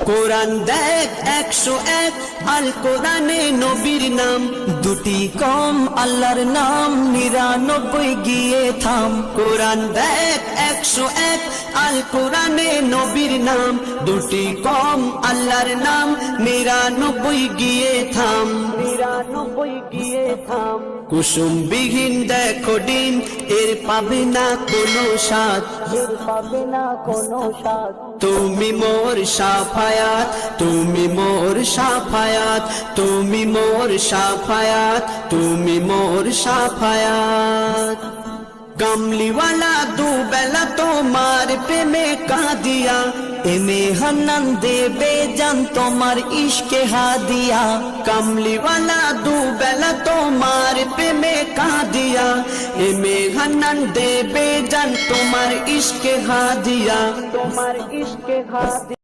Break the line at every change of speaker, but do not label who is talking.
কোরআন দেখ 101 আল কোরআনে নবীর নাম, দুটি কম আল্লাহর নাম 99 গিয়ে থাম। কোরআন দেখ 101 আল কোরআনে নবীর নাম, দুটি কম আল্লাহর নাম 99 গিয়ে থাম। 99 গিয়ে থাম। কুসুম বিহীন দেখো ডিম, এর পাবে না কোনো স্বাদ, এর পাবে না কোনো স্বাদ। তুমি মোর শাফায়াত, তুমি মোর শাফায়াত, তুমি মোর শাফায়াত, তুমি মোর শাফায়াত। কামলিওয়ালা দুবেলা তোমার প্রেমে কাঁদিয়া, এমে হান্নান দেবে জান তোমার ইশকে হাদিয়া। কামলিওয়ালা দুবেলা তোমার প্রেমে কাঁদিয়া, এমে হান্নান দেবে জান তোমার ইশকে হাদিয়া, তোমার ইশকে হাদিয়া।